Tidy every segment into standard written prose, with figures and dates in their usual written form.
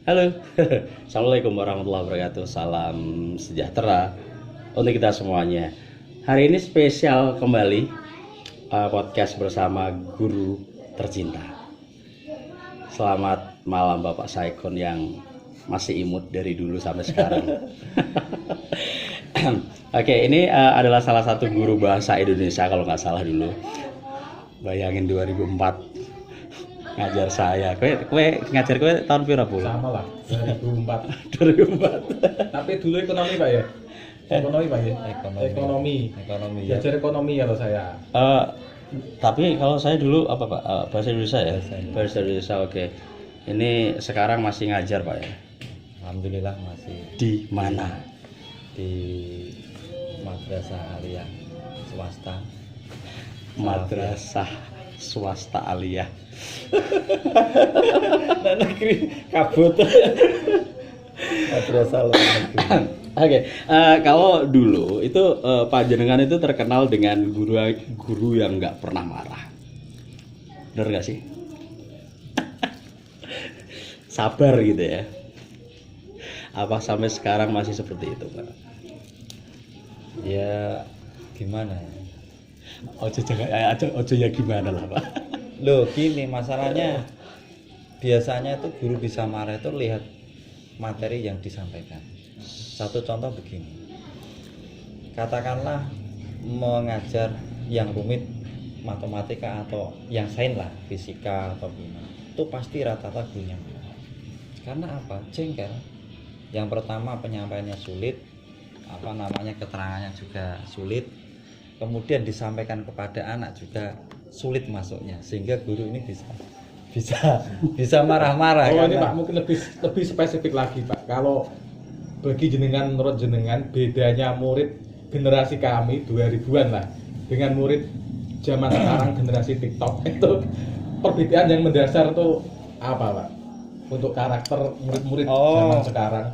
Halo, Assalamualaikum warahmatullahi wabarakatuh. Salam sejahtera untuk kita semuanya. Hari ini spesial kembali podcast bersama guru tercinta. Selamat malam Bapak Saikon yang masih imut dari dulu sampai sekarang. Oke, ini adalah salah satu guru bahasa Indonesia kalau nggak salah dulu. Bayangin 2004 ngajar saya. Kue ngajar kue tahun pira, Bu? Sama lah, 2004. 2004. Tapi dulu ekonomi Pak ya? Ekonomi Pak ya? Ekonomi. ya. Belajar ekonomi kalau saya. Tapi kalau saya dulu apa Pak? Bahasa Indonesia ya? Bahasa Indonesia. Bahasa Indonesia, oke. Ini sekarang masih ngajar Pak ya? Alhamdulillah masih Di mana? di madrasah aliyah swasta. Madrasah swasta aliyah. Negeri kabut. Madrasah luar negeri. Oke, kalau dulu itu Pak Jenengan itu terkenal dengan guru yang nggak pernah marah. Bener nggak sih? Sabar gitu ya. Apa sampai sekarang masih seperti itu, Pak? Ya gimana ya? Ojo ya gimana lah, Pak? Loh gini masalahnya, biasanya itu guru bisa marah itu lihat materi yang disampaikan. Satu contoh begini, katakanlah mengajar yang rumit matematika atau yang sains lah, fisika atau gimana, itu pasti rata-rata gurunya marah. Karena apa? Jengkel. Yang pertama penyampaiannya sulit, keterangannya juga sulit, kemudian disampaikan kepada anak juga sulit masuknya, sehingga guru ini bisa marah-marah. Oh ini karena- Pak mungkin lebih spesifik lagi Pak. Kalau bagi jenengan, menurut jenengan, bedanya murid generasi kami 2000-an lah dengan murid zaman sekarang generasi TikTok itu perbedaan yang mendasar itu apa Pak? Untuk karakter murid-murid zaman sekarang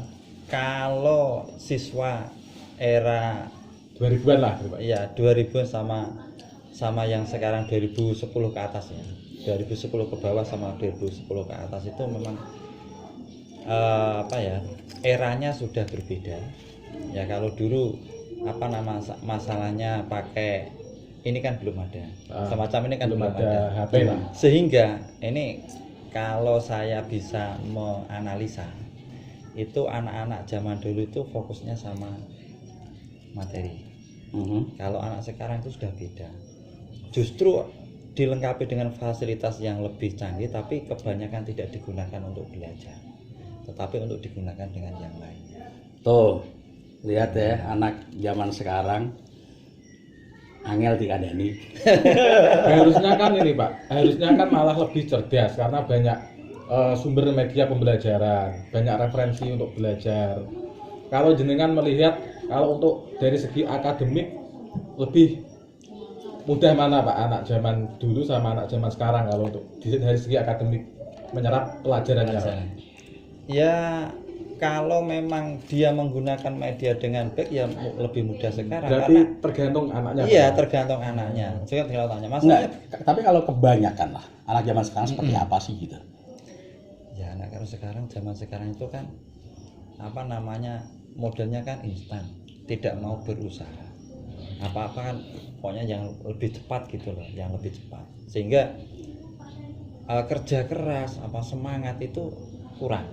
Kalau siswa era 2000-an lah gitu, Pak. ya 2000 sama yang sekarang 2010 ke atas ya. 2010 ke bawah sama 2010 ke atas itu memang eranya sudah berbeda. Ya kalau dulu masalahnya pakai ini kan belum ada. Semacam ini kan belum ada. HP lah. Sehingga ini kalau saya bisa menganalisa itu anak-anak zaman dulu itu fokusnya sama materi. Kalau anak sekarang itu sudah beda. Justru dilengkapi dengan fasilitas yang lebih canggih, tapi kebanyakan tidak digunakan untuk belajar, tetapi untuk digunakan dengan yang lain. Tuh, lihat ya anak zaman sekarang angel dikandani. Harusnya kan ini Pak, harusnya kan malah lebih cerdas karena banyak sumber media pembelajaran, banyak referensi untuk belajar. Kalau jenengan melihat kalau untuk dari segi akademik lebih mudah mana Pak anak zaman dulu sama anak zaman sekarang kalau untuk dari segi akademik menyerap pelajarannya? Ya kalau memang dia menggunakan media dengan baik ya lebih mudah sekarang. Berarti karena tergantung anaknya. iya Pak? tergantung anaknya. Juga tinggal tanya Enggak, masalahnya. tapi kalau kebanyakan lah anak zaman sekarang seperti apa sih gitu? Ya anak sekarang zaman sekarang itu kan modelnya kan instan, tidak mau berusaha apa-apa kan pokoknya yang lebih cepat gitu loh, yang lebih cepat, sehingga kerja keras semangat itu kurang.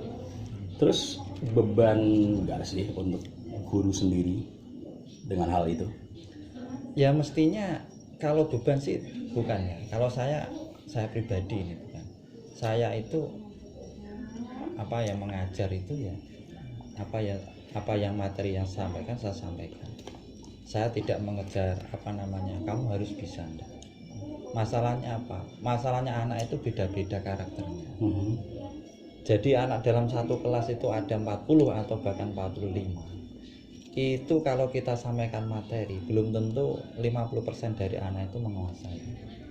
Terus beban enggak sih untuk guru sendiri dengan hal itu? Ya mestinya kalau beban sih bukan ya. Kalau saya pribadi ini bukan. Saya itu yang mengajar itu ya apa yang materi yang saya sampaikan. Saya tidak mengejar kamu harus bisa. Enggak. Masalahnya apa? Masalahnya anak itu beda-beda karakternya. Jadi anak dalam satu kelas itu ada 40 atau bahkan 45. Itu kalau kita sampaikan materi belum tentu 50% dari anak itu menguasai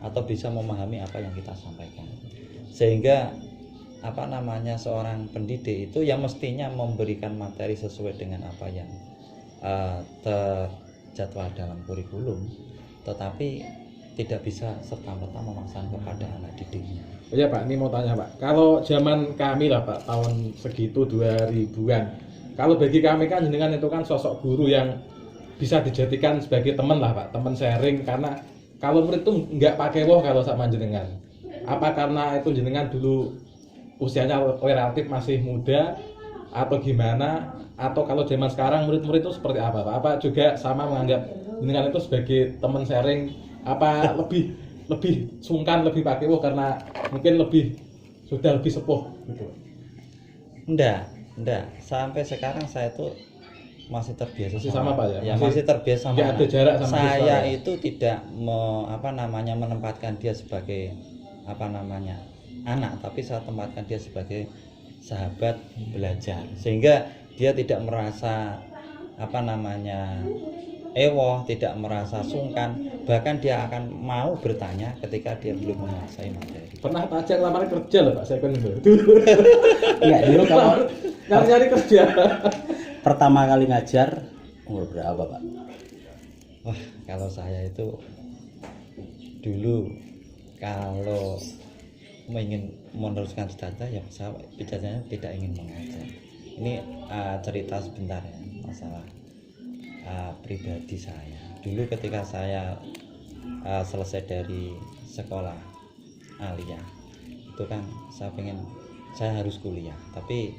atau bisa memahami apa yang kita sampaikan. Sehingga seorang pendidik itu yang mestinya memberikan materi sesuai dengan apa yang terjadwal dalam kurikulum, tetapi tidak bisa serta-merta memaksakan kepada anak didiknya. Iya Pak, ini mau tanya Pak. Kalau zaman kami lah Pak, tahun segitu 2000-an. Kalau bagi kami kan jenengan itu kan sosok guru yang bisa dijadikan sebagai teman lah Pak, teman sharing. Karena kalau murid itu nggak pakai woh kalau sama jenengan. Apa karena itu jenengan dulu usianya relatif masih muda atau gimana? Atau kalau zaman sekarang murid-murid itu seperti apa Pak? Apa juga sama menganggap jenengan itu sebagai teman sharing? Apa lebih sungkan, lebih pakai woh karena mungkin sudah lebih sepuh gitu. Enggak. Sampai sekarang saya tuh masih terbiasa Masih sama Pak ya? Ya, masih terbiasa sama nggak ada anak. jarak sama Saya siswa ya? itu tidak menempatkan dia sebagai anak, tapi saya tempatkan dia sebagai sahabat belajar. Sehingga dia tidak merasa ewoh, tidak merasa sungkan, bahkan dia akan mau bertanya ketika dia belum menguasai materi. Pernah tajak lamar kerja loh Pak, saya kan itu. Enggak, dulu kalau Nyari kerja. pertama kali ngajar umur berapa Pak? Wah, kalau saya itu dulu kalau ingin meneruskan cita-cita ya saya bicaranya tidak ingin mengajar. Ini cerita sebentar ya, masalah pribadi saya. Dulu ketika saya selesai dari sekolah aliyah, itu kan saya harus kuliah, tapi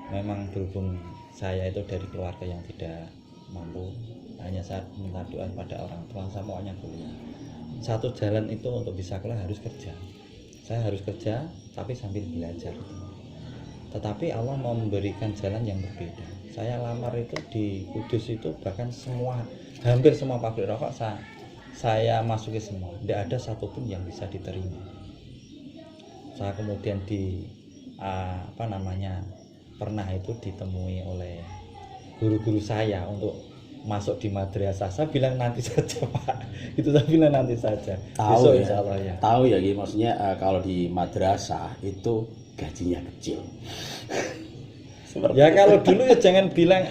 memang berhubung saya itu dari keluarga yang tidak mampu, hanya saya minta doa pada orang tua, saya maunya kuliah. Satu jalan itu untuk bisa kuliah harus kerja. Saya harus kerja tapi sambil belajar. Tetapi Allah mau memberikan jalan yang berbeda. Saya lamar itu di Kudus itu bahkan hampir semua pabrik rokok saya masuki semua. Tidak ada satupun yang bisa diterima. Saya kemudian pernah itu ditemui oleh guru-guru saya untuk masuk di madrasah. Saya bilang nanti saja Pak. Itu saya bilang nanti saja. Tahu Besok, ya, insya Allah ya. tahu ya, gitu. Maksudnya kalau di madrasah itu gajinya kecil. Ya kalau dulu ya jangan bilang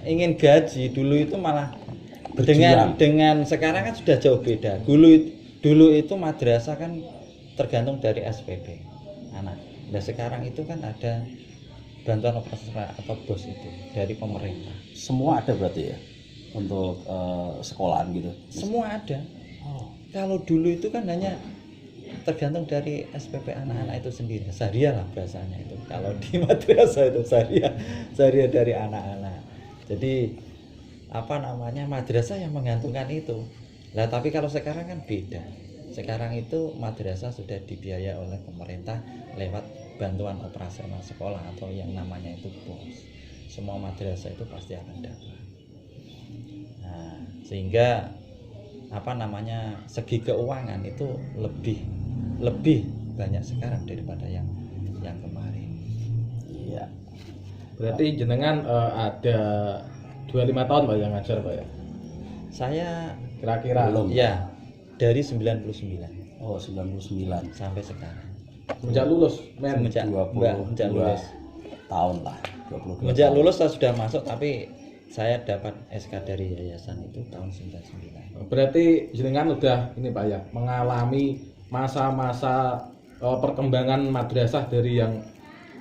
ingin gaji. Dulu itu malah dengan sekarang kan sudah jauh beda. Dulu itu madrasah kan tergantung dari SPP anak. Nah sekarang itu kan ada bantuan operasional atau BOS itu dari pemerintah. Semua ada berarti ya untuk sekolahan gitu. Semua ada. Oh. Kalau dulu itu kan hanya tergantung dari SPP anak-anak itu sendiri. Syariah lah bahasanya itu. Kalau di madrasah itu syariah dari anak-anak. Jadi madrasah yang menggantungkan itu. Lah tapi kalau sekarang kan beda. Sekarang itu madrasah sudah dibiayai oleh pemerintah lewat bantuan operasional sekolah atau yang namanya itu BOS. Semua madrasah itu pasti akan dapat. Nah, sehingga segi keuangan itu lebih banyak sekarang daripada yang kemarin. Iya. Berarti jenengan ada 25 tahun Pak yang ngajar Pak ya? Saya Kira-kira Belum. ya dari 99 Oh, 99. sampai sekarang. sejak lulus men. Semenjak 22 lulus. tahun lah. 22 Semenjak tahun. lulus saya sudah masuk, tapi saya dapat SK dari yayasan itu tahun 99. Berarti jenengan udah ini Pak ya, mengalami masa-masa perkembangan madrasah dari yang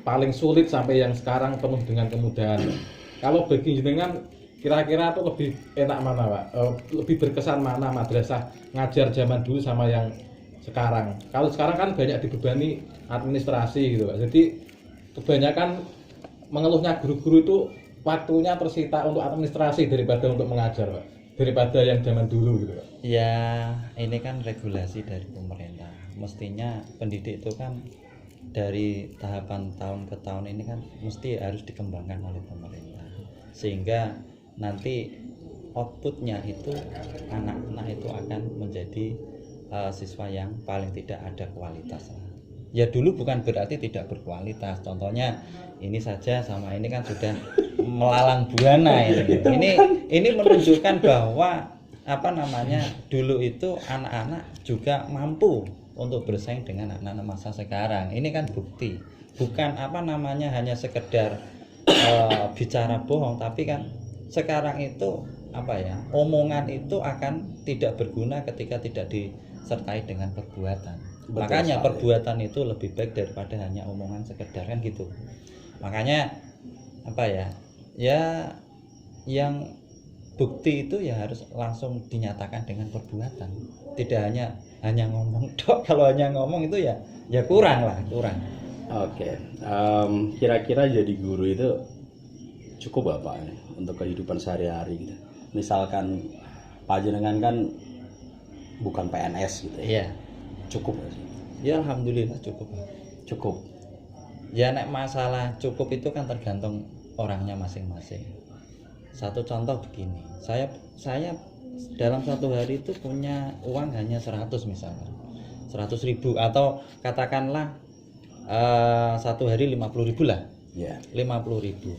paling sulit sampai yang sekarang penuh dengan kemudahan. Kalau bagi jenengan kira-kira tuh lebih enak mana Pak? Lebih berkesan mana madrasah ngajar zaman dulu sama yang sekarang? Kalau sekarang kan banyak dibebani administrasi gitu Pak. Jadi kebanyakan mengeluhnya guru-guru itu waktunya tersita untuk administrasi daripada untuk mengajar Pak. Daripada yang zaman dulu gitu Pak. Ya, ini kan regulasi dari pemerintah. Mestinya pendidik itu kan dari tahapan tahun ke tahun ini kan mesti harus dikembangkan oleh pemerintah. Sehingga nanti outputnya itu anak-anak itu akan menjadi siswa yang paling tidak ada kualitas. Ya dulu bukan berarti tidak berkualitas. Contohnya ini saja sama ini kan sudah melalang buana ini. Ini menunjukkan bahwa dulu itu anak-anak juga mampu untuk bersaing dengan anak-anak masa sekarang. Ini kan bukti. Bukan hanya sekedar bicara bohong, tapi kan sekarang itu omongan itu akan tidak berguna ketika tidak disertai dengan perbuatan. Betul Makanya sekali. perbuatan itu lebih baik daripada hanya omongan sekedar, kan gitu. Makanya apa ya? Ya yang bukti itu ya harus langsung dinyatakan dengan perbuatan. Tidak hanya ngomong tok. Kalau hanya ngomong itu ya kurang lah, kurang. Oke, kira-kira jadi guru itu cukup apa nih untuk kehidupan sehari-hari gitu? Misalkan panjenengan kan bukan PNS gitu ya, Iya. cukup nggak sih? Ya alhamdulillah cukup. Cukup. Ya nek masalah cukup itu kan tergantung orangnya masing-masing. Satu contoh begini, saya dalam satu hari itu punya uang hanya 100 misalnya, 100.000, atau katakanlah satu hari 50.000 lah, Ya. 50.000.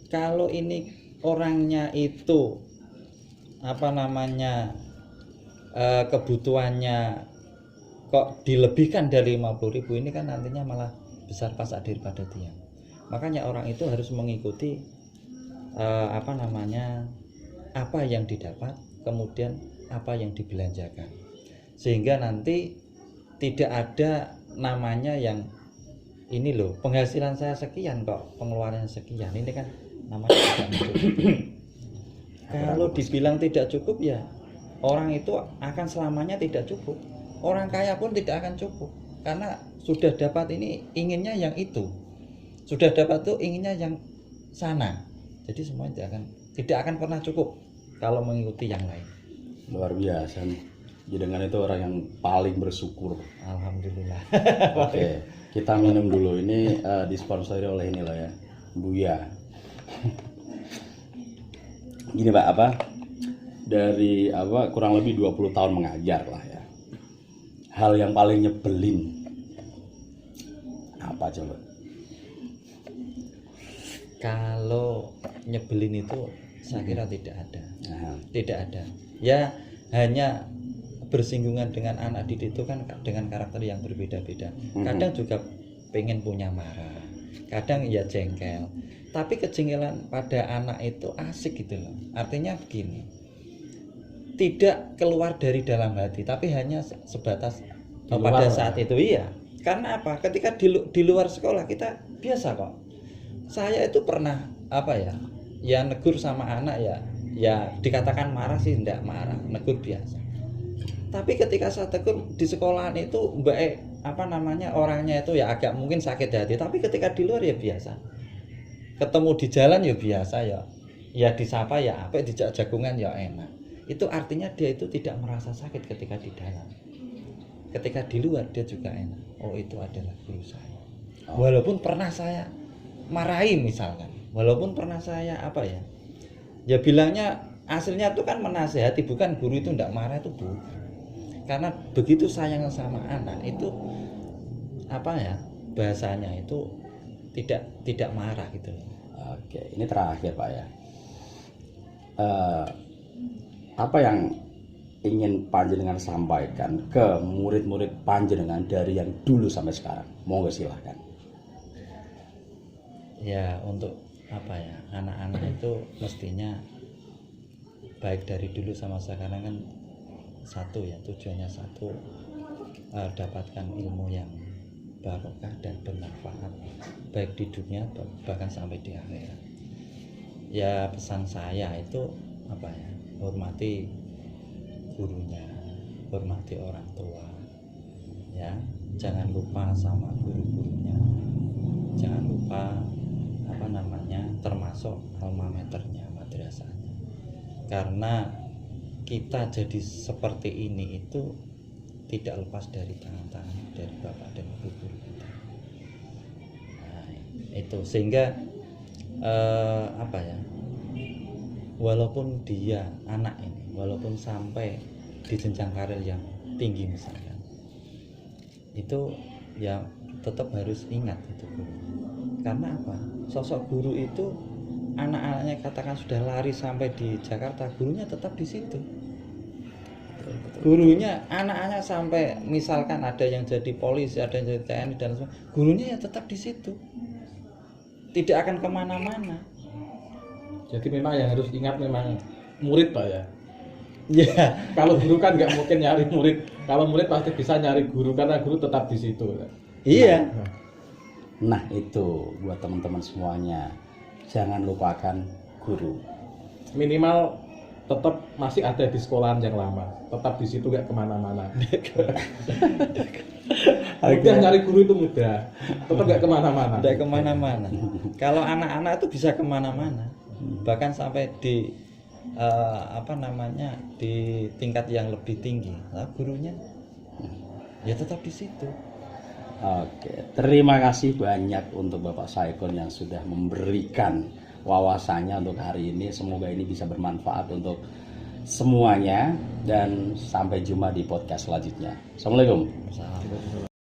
Kalau ini orangnya itu apa namanya kebutuhannya kok dilebihkan dari 50.000, ini kan nantinya malah besar pasak daripada dia. Makanya orang itu harus mengikuti apa yang didapat, kemudian apa yang dibelanjakan, sehingga nanti tidak ada namanya yang ini loh, penghasilan saya sekian kok pengeluarannya sekian, ini kan namanya tidak mencukupi. Kalau dibilang tidak cukup ya orang itu akan selamanya tidak cukup. Orang kaya pun tidak akan cukup, karena sudah dapat ini inginnya yang itu, sudah dapat tuh inginnya yang sana. Jadi semuanya tidak akan pernah cukup kalau mengikuti yang lain. Luar biasa nih. Jenengan itu orang yang paling bersyukur. Alhamdulillah. Oke, kita minum dulu. Ini disponsori oleh ini loh ya, Buya. Gini Pak, dari kurang lebih 20 tahun mengajar lah ya. Hal yang paling nyebelin apa coba? Kalau nyebelin itu saya kira tidak ada. Nah, Tidak ada. Ya hanya bersinggungan dengan anak didik itu kan dengan karakter yang berbeda-beda. Kadang juga pengen punya marah, kadang ya jengkel. Tapi kejengkelan pada anak itu asik gitu loh. Artinya begini, tidak keluar dari dalam hati, tapi hanya sebatas pada saat itu. Iya. Karena apa? Ketika di luar sekolah kita biasa kok. Saya itu pernah ya negur sama anak ya dikatakan marah sih, enggak marah, negur biasa. Tapi ketika saya tegur di sekolahan itu orangnya itu ya agak mungkin sakit hati, tapi ketika di luar ya biasa. Ketemu di jalan ya biasa ya disapa ya dijak jagungan ya enak. Itu artinya dia itu tidak merasa sakit ketika di dalam. Ketika di luar dia juga enak. Oh, itu adalah guru saya. Walaupun pernah saya marahi misalkan, walaupun pernah saya ya bilangnya aslinya itu kan menasehati, bukan guru itu enggak marah, itu bukan. Karena begitu sayang sama anak itu bahasanya itu tidak marah gitu. oke, ini terakhir Pak ya. Apa yang ingin panjenengan sampaikan ke murid-murid panjenengan dari yang dulu sampai sekarang? Monggo silahkan. Ya untuk anak-anak itu mestinya baik dari dulu sama sekarang kan satu ya, tujuannya satu, dapatkan ilmu yang barokah dan bermanfaat baik di dunia bahkan sampai di akhirat. Ya pesan saya itu hormati gurunya, hormati orang tua ya, jangan lupa sama guru-gurunya, jangan lupa termasuk alma maternya, madrasahnya. Karena kita jadi seperti ini itu tidak lepas dari tangan-tangan dari bapak dan ibu guru kita. Nah, itu sehingga walaupun dia anak ini, walaupun sampai di jenjang karir yang tinggi misalkan, itu ya tetap harus ingat itu guru. Karena apa? Sosok guru itu anak-anaknya katakan sudah lari sampai di Jakarta, gurunya tetap di situ. Gurunya, anak-anak sampai misalkan ada yang jadi polisi, ada yang jadi TNI dan semua, gurunya ya tetap di situ. Tidak akan kemana-mana. Jadi memang yang harus ingat memang murid Pak ya. Ya, Kalau guru kan nggak mungkin nyari murid. Kalau murid pasti bisa nyari guru karena guru tetap di situ. iya. Nah itu buat teman-teman semuanya, jangan lupakan guru. Minimal tetap masih ada di sekolahan yang lama, tetap di situ nggak kemana-mana. Mudah nyari guru itu mudah, tetap nggak kemana-mana. Tidak kemana-mana. Kalau anak-anak itu bisa kemana-mana, bahkan sampai di di tingkat yang lebih tinggi. Nah, gurunya ya tetap di situ. Oke, terima kasih banyak untuk Bapak Saikon yang sudah memberikan wawasannya untuk hari ini. Semoga ini bisa bermanfaat untuk semuanya dan sampai jumpa di podcast selanjutnya. Assalamualaikum. Salam.